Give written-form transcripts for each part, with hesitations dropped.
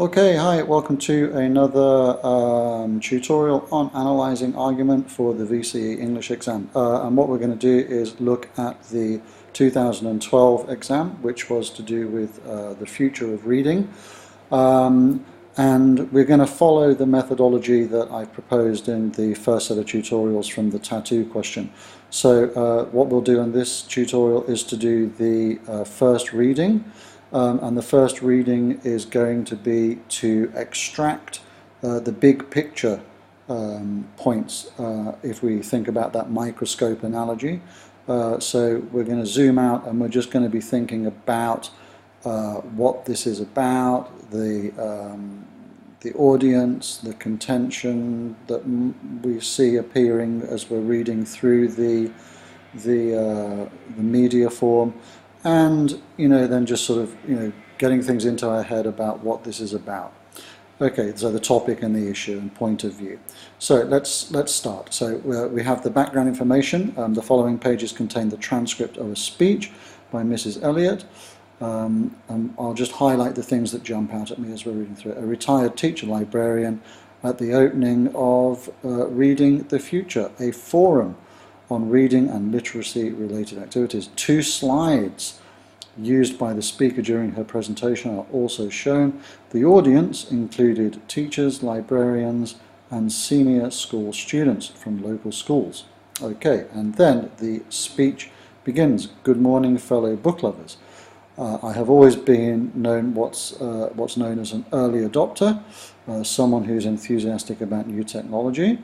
Okay, hi, welcome to another tutorial on analysing argument for the VCE English exam. And what we're going to do is look at the 2012 exam, which was to do with the future of reading. And we're going to follow the methodology that I've proposed in the first set of tutorials from the tattoo question. So what we'll do in this tutorial is to do the first reading. And the first reading is going to be to extract the big picture points if we think about that microscope analogy. So we're going to zoom out and we're just going to be thinking about what this is about, the audience, the contention that we see appearing as we're reading through the media form, and then just sort of getting things into our head about what this is about. Okay, so the topic and the issue and point of view. So let's start. So we have the background information. The following pages contain the transcript of a speech by Mrs. Elliot. And I'll just highlight the things that jump out at me as we're reading through it. A retired teacher librarian at the opening of Reading the Future, a forum on reading and literacy related activities. 2 slides used by the speaker during her presentation are also shown. The audience included teachers, librarians and senior school students from local schools. Okay, and then the speech begins. Good morning, fellow book lovers. I have always been known what's known as an early adopter, someone who's enthusiastic about new technology.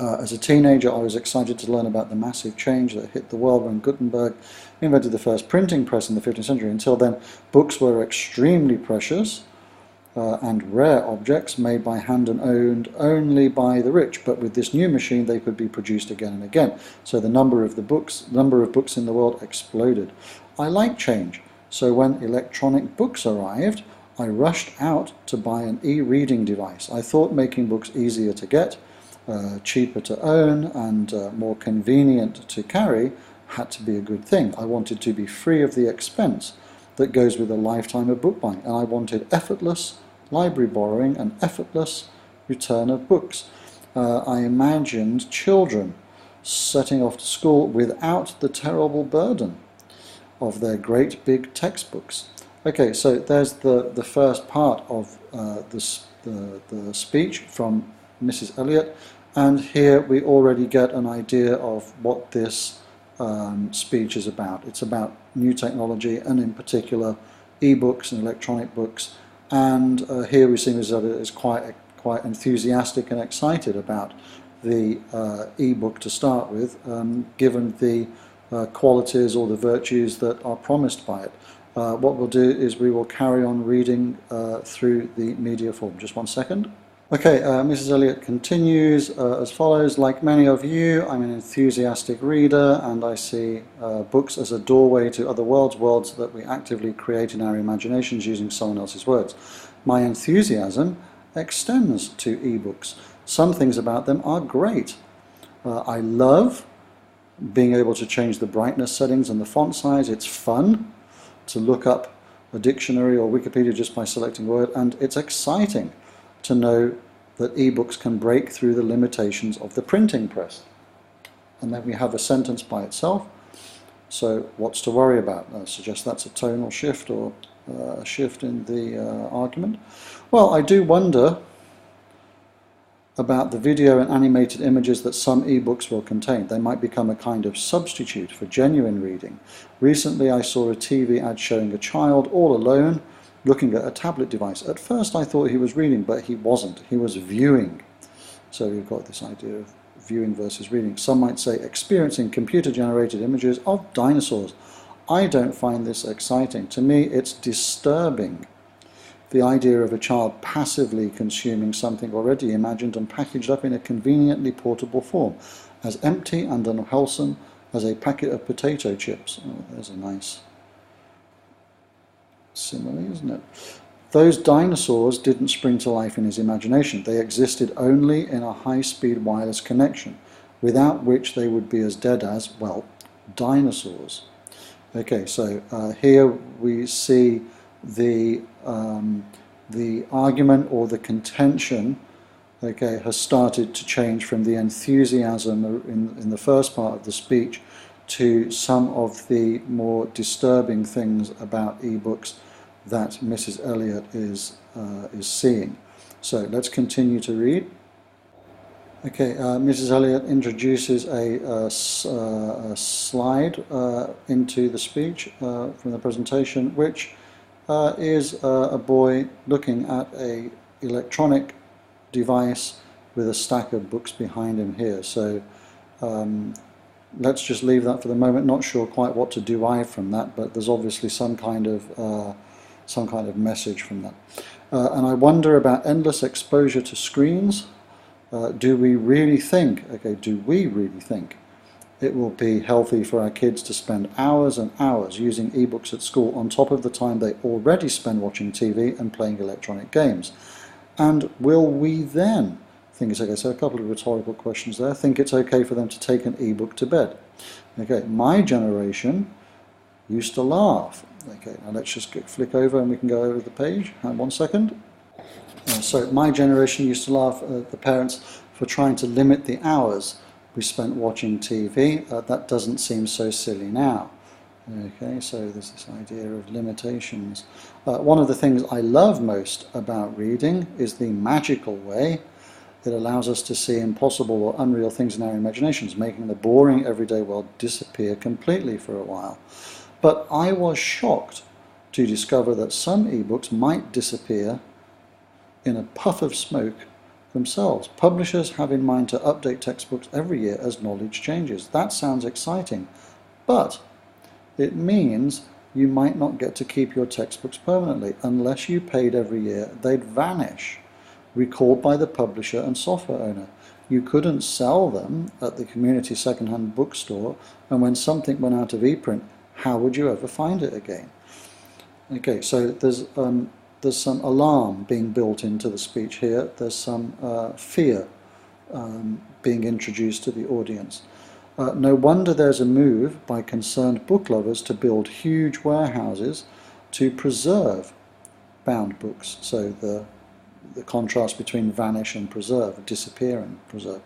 As a teenager, I was excited to learn about the massive change that hit the world when Gutenberg invented the first printing press in the 15th century. Until then, books were extremely precious and rare objects made by hand and owned only by the rich. But with this new machine, they could be produced again and again. So the number of books in the world exploded. I like change. So when electronic books arrived, I rushed out to buy an e-reading device. I thought making books easier to get, cheaper to own and more convenient to carry had to be a good thing. I wanted to be free of the expense that goes with a lifetime of book buying, and I wanted effortless library borrowing and effortless return of books. I imagined children setting off to school without the terrible burden of their great big textbooks. Okay, so there's the first part of the speech from Mrs. Elliot. And here we already get an idea of what this speech is about. It's about new technology, and in particular e-books and electronic books. And here we see Mrs. Elliot is quite enthusiastic and excited about the e-book to start with, given the qualities or the virtues that are promised by it. What we'll do is we will carry on reading through the media form. Just one second. Okay, Mrs. Elliot continues as follows. Like many of you, I'm an enthusiastic reader, and I see books as a doorway to other worlds that we actively create in our imaginations using someone else's words. My enthusiasm extends to e-books. Some things about them are great. I love being able to change the brightness settings and the font size. It's fun to look up a dictionary or Wikipedia just by selecting a word, and it's exciting to know that e-books can break through the limitations of the printing press. And then we have a sentence by itself. So what's to worry about? I suggest that's a tonal shift or a shift in the argument. Well, I do wonder about the video and animated images that some e-books will contain. They might become a kind of substitute for genuine reading. Recently I saw a TV ad showing a child all alone looking at a tablet device. At first I thought he was reading, but he wasn't. He was viewing. So we've got this idea of viewing versus reading. Some might say experiencing computer-generated images of dinosaurs. I don't find this exciting. To me, it's disturbing. The idea of a child passively consuming something already imagined and packaged up in a conveniently portable form, as empty and unwholesome as a packet of potato chips. Oh, there's a nice simile, isn't it? Those dinosaurs didn't spring to life in his imagination. They existed only in a high-speed wireless connection, without which they would be as dead as, well, dinosaurs. Okay, so here we see the the argument or the contention, okay, has started to change from the enthusiasm in the first part of the speech to some of the more disturbing things about ebooks that Mrs. Eliot is seeing. So let's continue to read. Okay, Mrs. Eliot introduces a slide into the speech from the presentation, which is a boy looking at a electronic device with a stack of books behind him here. So let's just leave that for the moment. Not sure quite what to derive from that, but there's obviously some kind of message from that. And I wonder about endless exposure to screens. Do we really think it will be healthy for our kids to spend hours and hours using ebooks at school on top of the time they already spend watching TV and playing electronic games? And will we then think it's okay? So a couple of rhetorical questions there. Think it's okay for them to take an ebook to bed? Okay, my generation used to laugh. Okay, now let's just flick over and we can go over the page. Hang on 1 second. So my generation used to laugh at the parents for trying to limit the hours we spent watching TV. That doesn't seem so silly now. Okay, so there's this idea of limitations. One of the things I love most about reading is the magical way it allows us to see impossible or unreal things in our imaginations, making the boring everyday world disappear completely for a while. But I was shocked to discover that some ebooks might disappear in a puff of smoke themselves. Publishers have in mind to update textbooks every year as knowledge changes. That sounds exciting, but it means you might not get to keep your textbooks permanently. Unless you paid every year, they'd vanish, recalled by the publisher and software owner. You couldn't sell them at the community second-hand bookstore, and when something went out of ePrint, how would you ever find it again? Okay, so there's some alarm being built into the speech here. There's some fear being introduced to the audience. No wonder there's a move by concerned book lovers to build huge warehouses to preserve bound books. So the contrast between vanish and preserve, disappear and preserve.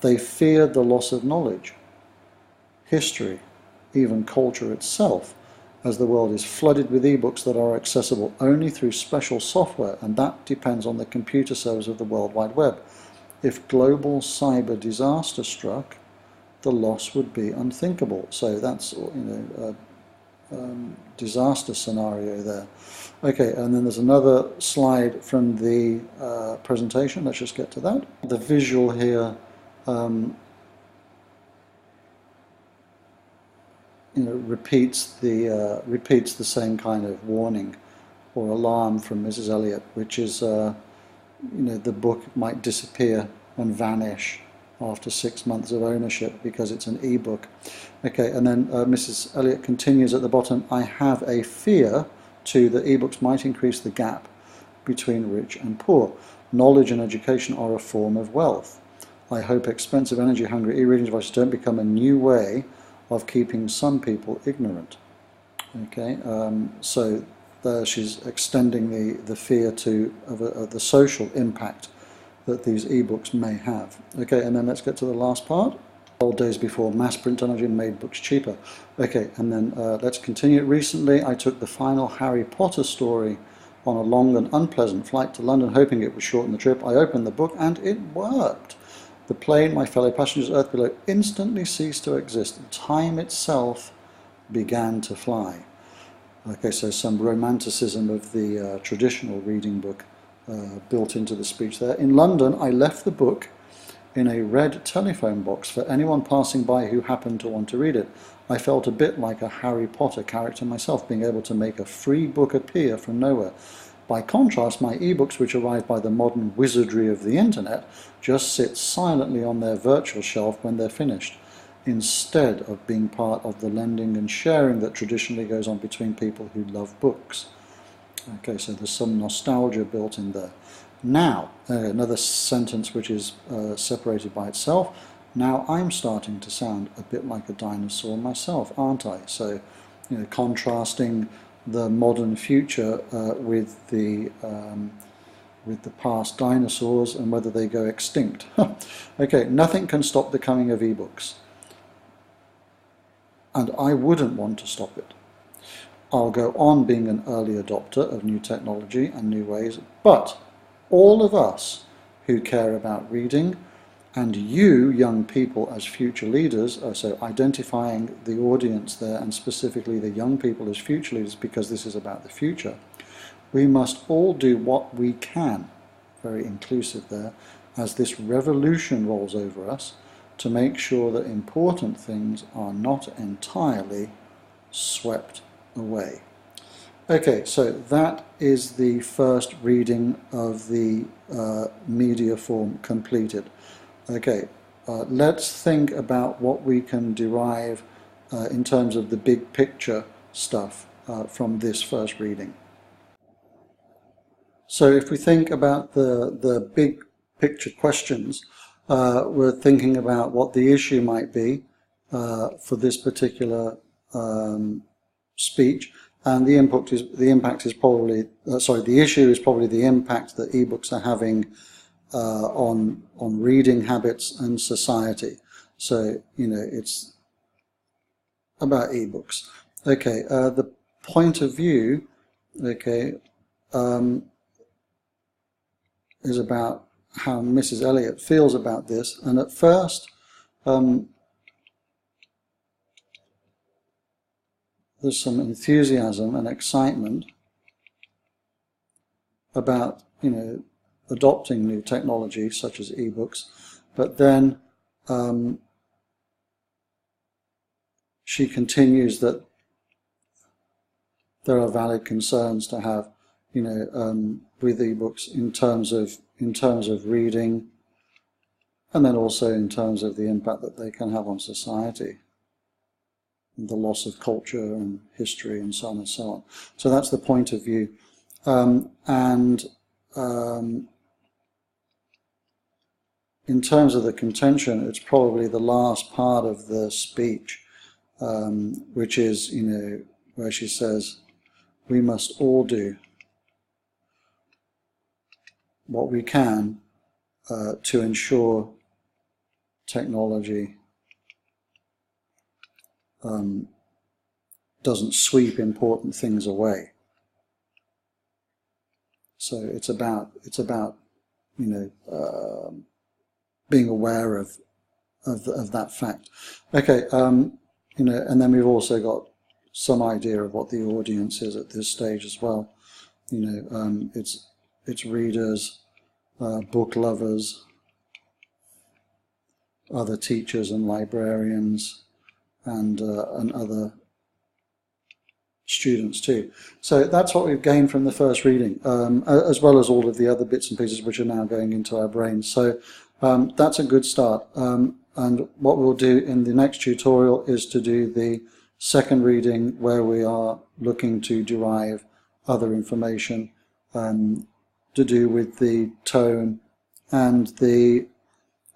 They fear the loss of knowledge, history, even culture itself, as the world is flooded with ebooks that are accessible only through special software, and that depends on the computer servers of the World Wide Web. If global cyber disaster struck, the loss would be unthinkable. So that's, disaster scenario there. Okay, and then there's another slide from the presentation. Let's just get to that. The visual here repeats the same kind of warning or alarm from Mrs. Eliot, which is the book might disappear and vanish after 6 months of ownership because it's an e-book. Okay, and then Mrs. Eliot continues at the bottom, I have a fear too that e-books might increase the gap between rich and poor. Knowledge and education are a form of wealth. I hope expensive, energy-hungry e-reading devices don't become a new way of keeping some people ignorant. Okay, so there she's extending the fear of the social impact that these ebooks may have. Okay, and then let's get to the last part. Old days before mass print technology made books cheaper. Okay, and then let's continue. Recently I took the final Harry Potter story on a long and unpleasant flight to London, hoping it would shorten the trip. I opened the book and it worked. The plane, my fellow passengers, Earth below, instantly ceased to exist. Time itself began to fly. Okay, so some romanticism of the traditional reading book built into the speech there. In London, I left the book in a red telephone box for anyone passing by who happened to want to read it. I felt a bit like a Harry Potter character myself, being able to make a free book appear from nowhere. By contrast, my ebooks, which arrive by the modern wizardry of the internet, just sit silently on their virtual shelf when they're finished, instead of being part of the lending and sharing that traditionally goes on between people who love books. Okay, so there's some nostalgia built in there. Now, another sentence which is separated by itself. Now I'm starting to sound a bit like a dinosaur myself, aren't I? So, contrasting the modern future with the past dinosaurs and whether they go extinct. Okay, nothing can stop the coming of ebooks, and I wouldn't want to stop it. I'll go on being an early adopter of new technology and new ways, but all of us who care about reading, and you young people as future leaders, so identifying the audience there and specifically the young people as future leaders, because this is about the future, we must all do what we can, very inclusive there, as this revolution rolls over us, to make sure that important things are not entirely swept away. Okay, so that is the first reading of the media form completed. Okay, let's think about what we can derive in terms of the big picture stuff from this first reading. So if we think about the big picture questions, we're thinking about what the issue might be for this particular speech, and the issue is probably the impact that ebooks are having on reading habits and society. So, you know, it's about ebooks. Okay, the point of view, okay, is about how Mrs. Elliot feels about this, and at first there's some enthusiasm and excitement about, you know, adopting new technology such as ebooks, but then she continues that there are valid concerns to have, you know, with ebooks in terms of reading, and then also in terms of the impact that they can have on society, the loss of culture and history and so on and so on. So that's the point of view. In terms of the contention, it's probably the last part of the speech, which is, you know, where she says, we must all do what we can to ensure technology doesn't sweep important things away. So it's about you know, being aware of that fact. Okay, you know, and then we've also got some idea of what the audience is at this stage as well. You know, it's readers, book lovers, other teachers and librarians, and other students too. So that's what we've gained from the first reading, as well as all of the other bits and pieces which are now going into our brains. So that's a good start. And what we'll do in the next tutorial is to do the second reading, where we are looking to derive other information to do with the tone and the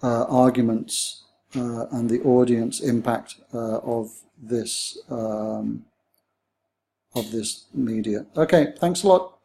arguments and the audience impact of this media. Okay, thanks a lot.